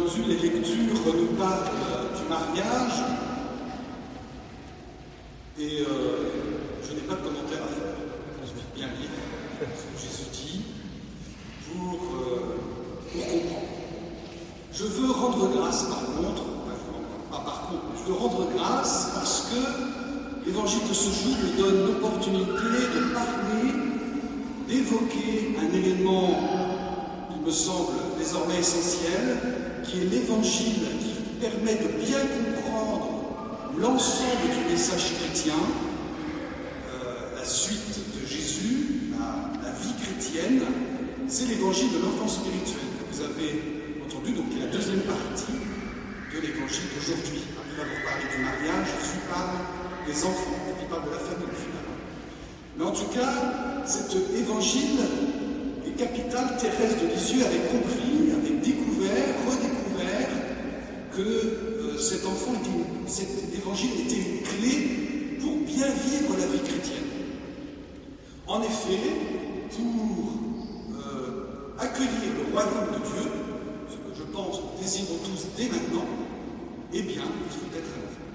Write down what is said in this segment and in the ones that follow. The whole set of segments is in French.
entendu, les lectures nous parlent du mariage et je n'ai pas de commentaire à faire. Je vais bien lire ce que Jésus dit pour comprendre. Je veux rendre grâce je veux rendre grâce parce que l'évangile de ce jour me donne l'opportunité de parler, d'évoquer un élément qui me semble désormais essentiel, qui est l'évangile qui permet de bien comprendre l'ensemble du message chrétien, la suite de Jésus, la vie chrétienne. C'est l'évangile de l'enfant spirituel que vous avez entendu, donc qui est la deuxième partie de l'évangile d'aujourd'hui. Après avoir parlé du mariage, Jésus parle des enfants, et puis parle de la famille finalement. Mais en tout cas, cet évangile est capital. Thérèse de Lisieux avait compris, avait découvert, redécouvert que cet évangile était une clé pour bien vivre la vie chrétienne. En effet, pour accueillir le royaume de Dieu, ce que je pense nous désirons tous dès maintenant, eh bien, il faut être un enfant.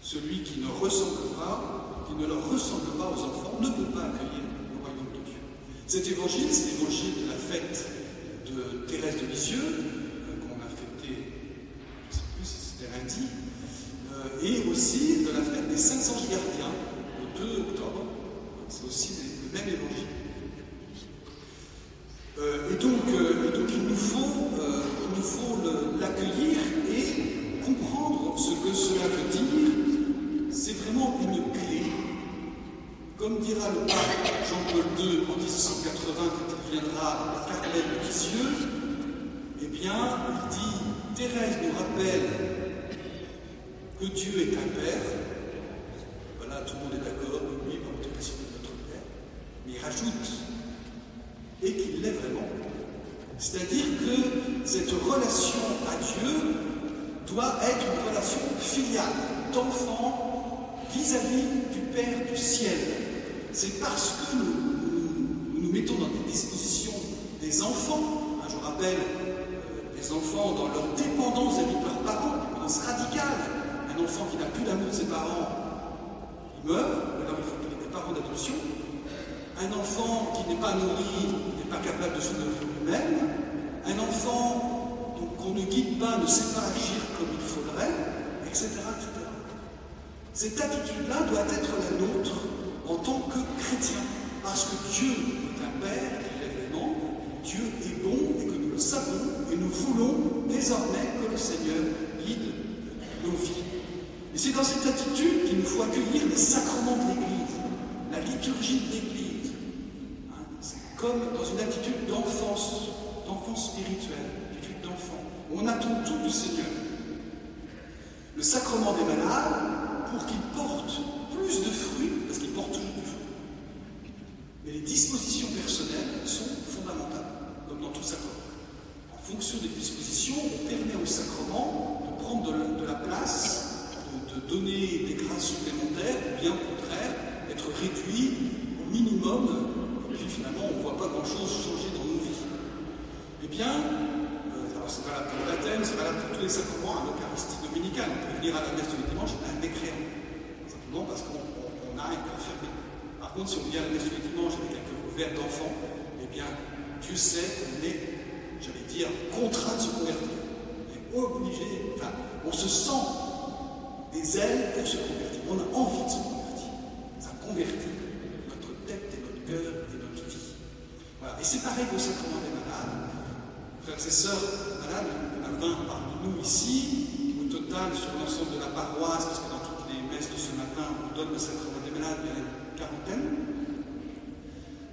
Celui qui ne leur ressemble pas aux enfants, ne peut pas accueillir le royaume de Dieu. Cet évangile, c'est l'évangile de la fête de Thérèse de Lisieux, qu'on a fêté, je ne sais plus si c'était lundi, et aussi de la fête des Saints Anges Gardiens, le 2 octobre. C'est aussi le même évangile. Et donc il nous faut l'accueillir et comprendre ce que cela veut dire. C'est vraiment une clé. Comme dira le pape Jean-Paul II en 1880, quand il viendra à la Carmel de Lisieux, eh bien, il dit, Thérèse nous rappelle que Dieu est un Père. Voilà, tout le monde est d'accord, oui, par l'autorisation de notre Père. Mais il rajoute, et qu'il l'est vraiment. C'est-à-dire que cette relation à Dieu doit être une relation filiale, d'enfant vis-à-vis du Père du ciel. C'est parce que nous mettons dans des dispositions des enfants, je rappelle, des enfants dans leur dépendance vis-à-vis de leurs parents, dépendance radicale. Un enfant qui n'a plus d'amour de ses parents, il meurt, ou alors il faut qu'il ait des parents d'adoption. Un enfant qui n'est pas nourri, n'est pas capable de se nourrir lui-même. Un enfant qu'on ne guide pas, ne sait pas agir comme il faudrait, etc. etc. Cette attitude-là doit être la nôtre en tant que chrétien, parce que Dieu est un Père, il est vraiment, Dieu est bon et que nous le savons, et nous voulons désormais que le Seigneur guide nos vies. Et c'est dans cette attitude qu'il nous faut accueillir les sacrements de l'Église, la liturgie de l'Église. C'est comme dans une attitude d'enfance spirituelle, attitude d'enfant, où on attend tout du Seigneur. Le sacrement des malades, pour qu'il porte plus de fruits, parce qu'il porte toujours du fruit. Mais les dispositions personnelles sont fondamentales, comme dans tout sacrement. En fonction des dispositions, on permet au sacrement de prendre de la place, de donner des grâces supplémentaires, ou bien au contraire, d'être réduit au minimum, et puis finalement on ne voit pas grand-chose changer dans nos vies. Eh bien, alors c'est valable pour le baptême, c'est valable pour tous les sacrements, à l'Eucharistie dominicale. On peut venir à la messe tous les dimanches un mécréant, simplement parce qu'on a un cœur fermé. Par contre, si on vient à la messe tous les dimanches avec un cœur ouvert d'enfant, eh bien, Dieu sait qu'on est, j'allais dire, contraint de se convertir. On est obligé, enfin, on se sent des ailes pour se convertir. On a envie de se convertir. Ça convertit notre tête et notre cœur et notre vie. Voilà. Et c'est pareil au sacrement des malades. Frères et sœurs malades, il y en a 20 parmi nous ici. Au total, sur l'ensemble de la paroisse, parce que dans toutes les messes de ce matin, on donne le sacrement des malades, il y en a une quarantaine.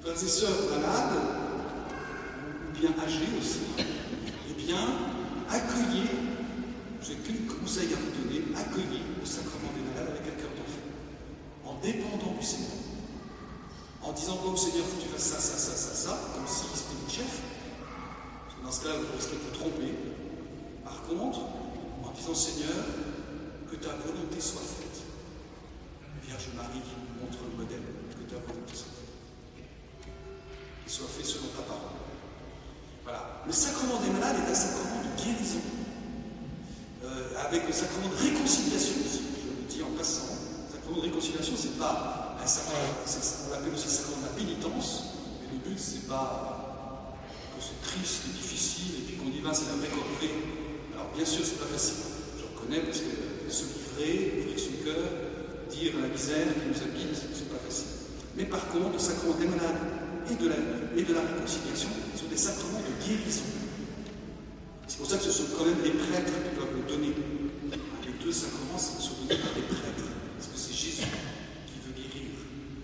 Frères et sœurs malades, ou bien âgés aussi, eh bien, accueillez, j'ai qu'un conseil à vous donner, accueillez le sacrement des malades avec un cœur d'enfant, en dépendant du Seigneur, en disant bon Seigneur, il faut que tu fasses ça, ça, ça, ça, ça, comme si c'était votre chef, parce que dans ce cas, vous risquez de vous tromper. Par contre, en disant Seigneur, que ta volonté soit faite. Vierge Marie montre le modèle, que ta volonté soit faite. Qu'il soit fait selon ta parole. Voilà. Le sacrement des malades est un sacrement de guérison, avec le sacrement de réconciliation aussi, je le dis en passant. Le sacrement de réconciliation, c'est pas un sacrement, on l'appelle aussi le sacrement de la pénitence, mais le but, c'est pas que c'est triste et difficile, et puis qu'on y va, c'est la vraie corvée. Alors bien sûr, c'est pas facile, je reconnais, parce que se livrer, ouvrir son cœur, dire la misère qui nous habite, c'est pas facile. Mais par contre, le sacrement des malades et de la réconciliation sont des sacrements de guérison. C'est pour ça que ce sont quand même les prêtres qui doivent le donner. Les deux sacrements sont donnés par les prêtres, parce que c'est Jésus qui veut guérir.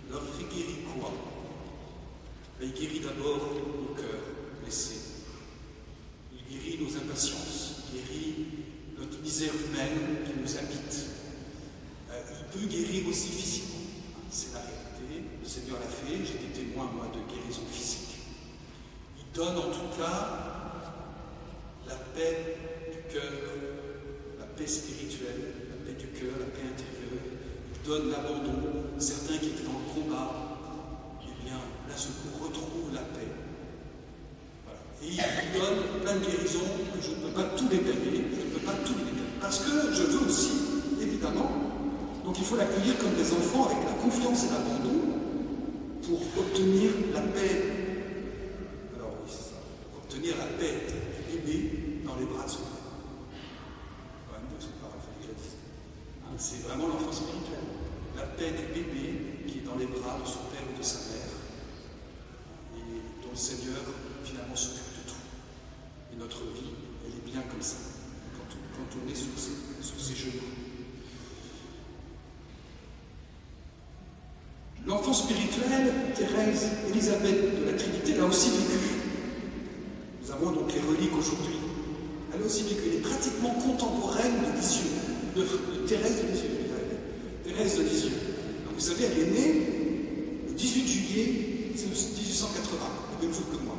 Alors il guérit quoi? Il guérit d'abord nos cœurs blessés. Il guérit nos impatiences, il guérit notre misère humaine qui nous habite. Il peut guérir aussi physiquement. C'est la réalité. Le Seigneur l'a fait. J'ai été témoin, moi, de guérison physique. Il donne en tout cas la paix du cœur, la paix spirituelle, la paix du cœur, la paix intérieure. Il donne l'abandon. Certains qui étaient dans le combat, eh bien, là, ce coup, retrouvent la paix. Voilà. Et il donne plein de guérisons que je ne peux pas tout détailler. Parce que je veux aussi, évidemment, donc il faut l'accueillir comme des enfants avec la confiance et l'abandon pour obtenir la paix. Alors oui, c'est ça. Obtenir la paix du bébé dans les bras de son père. Quand même, c'est pas Raphaël que je dise. C'est vraiment l'enfant spirituel. La paix du bébé qui est dans les bras de son père ou de sa mère et dont le Seigneur finalement s'occupe de tout. Et notre vie, elle est bien comme ça, quand on est sur ses genoux. L'enfant spirituel, Thérèse Élisabeth de la Trinité, l'a aussi vécu. Nous avons donc les reliques aujourd'hui. Elle a aussi vécu. Elle est pratiquement contemporaine de Lisieux, de Thérèse de Lisieux. Thérèse de Lisieux. Donc, vous savez, elle est née le 18 juillet 1880, le même jour que moi.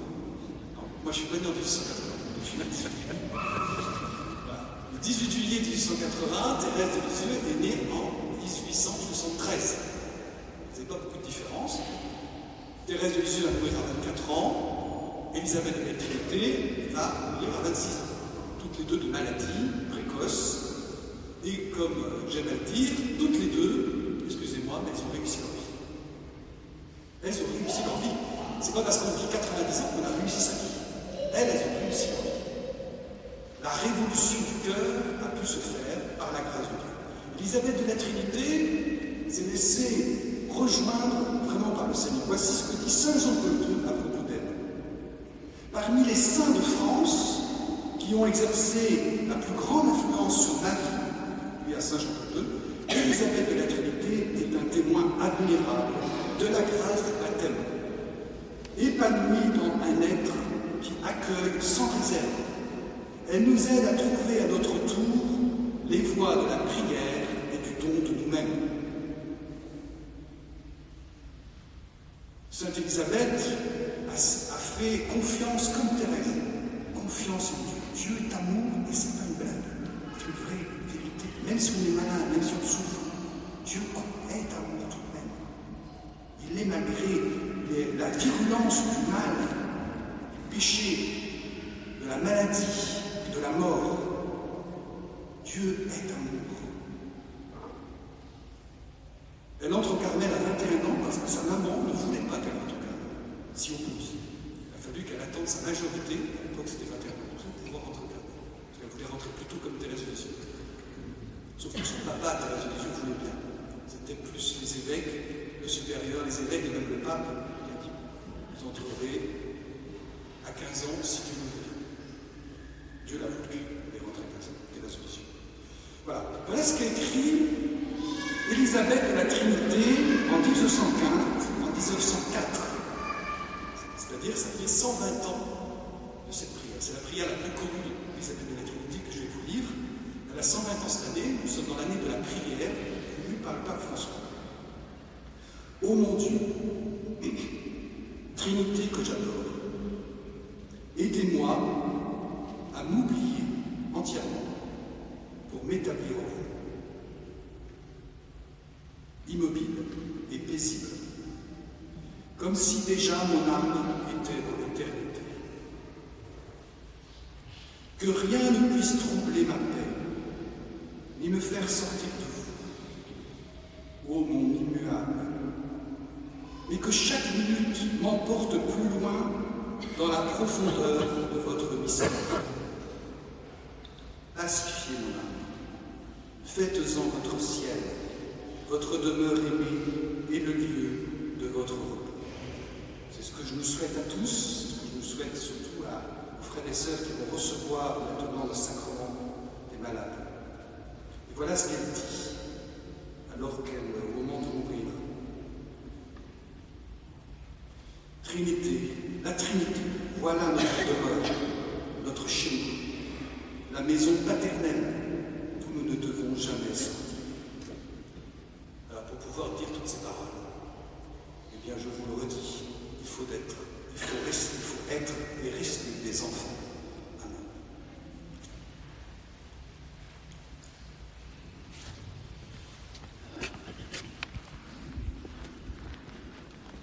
Non, moi, je suis pas né en 1880. Voilà. Le 18 juillet 1880, Thérèse de Lisieux est née en 1873. Pas beaucoup de différence. Thérèse de Lisieux va mourir à 24 ans, Élisabeth de la Trinité va mourir à 26 ans. Toutes les deux de maladies précoces, et comme j'aime à le dire, toutes les deux, excusez-moi, mais elles ont réussi leur vie. Elles ont réussi leur vie. C'est pas parce qu'on vit 90 ans qu'on a réussi sa vie. Elles ont réussi leur vie. La révolution du cœur a pu se faire par la grâce de Dieu. Élisabeth de la Trinité s'est laissée rejoindre vraiment par le Seigneur. Voici ce que dit saint Jean Paul II à propos d'elle. Parmi les saints de France qui ont exercé la plus grande influence sur ma vie, lui à saint Jean Paul II, Élisabeth de la Trinité est un témoin admirable de la grâce du baptême, épanouie dans un être qui accueille sans réserve. Elle nous aide à trouver à notre tour les voies de la prière et du don de nous-mêmes. Sainte Élisabeth a fait confiance comme Thérèse, confiance en Dieu. Dieu est amour et c'est pas une blague, c'est une vraie vérité. Même si on est malade, même si on souffre, Dieu est amour tout de même. Il est malgré la virulence du mal, du péché, de la maladie et de la mort. Dieu est amour. Elle entre au Carmel à 21 ans parce que sa maman ne voulait pas qu'elle entre au Carmel, si oppose. Il a fallu qu'elle attende sa majorité, à l'époque c'était 21 ans, pour pouvoir rentrer au Carmel. Parce qu'elle voulait rentrer plutôt comme Thérèse de Lisieux. Sauf que son papa, Thérèse de Lisieux, voulait bien. C'était plus les évêques, le supérieur, les évêques et même le pape qui a dit vous entrerez à 15 ans si Dieu le veut. Dieu l'a voulu, elle est rentrée à 15 ans, Thérèse de Lisieux. Voilà. Voilà ce qu'écrit Élisabeth de la Trinité en 1915, en 1904. C'est-à-dire, ça fait 120 ans de cette prière. C'est la prière la plus connue d'Élisabeth de la Trinité que je vais vous lire. Elle a 120 ans cette année. Nous sommes dans l'année de la prière, lue par le pape François. Ô mon Dieu, Trinité que j'adore, aidez-moi à m'oublier entièrement pour m'établir en vous. Immobile et paisible, comme si déjà mon âme était en éternité. Que rien ne puisse troubler ma paix, ni me faire sortir de vous, ô mon immuable, mais que chaque minute m'emporte plus loin dans la profondeur de votre mystère. Pacifiez mon âme, faites-en votre ciel, votre demeure aimée et le lieu de votre repos. C'est ce que je nous souhaite à tous, ce que je nous souhaite surtout aux frères et sœurs qui vont recevoir maintenant le sacrement des malades. Et voilà ce qu'elle dit, alors qu'elle, au moment de mourir. Trinité, la Trinité, voilà notre demeure, notre chez nous, la maison paternelle d'où nous ne devons jamais sortir. Alors pour pouvoir dire toutes ces paroles, eh bien je vous le redis, il faut être et rester des enfants.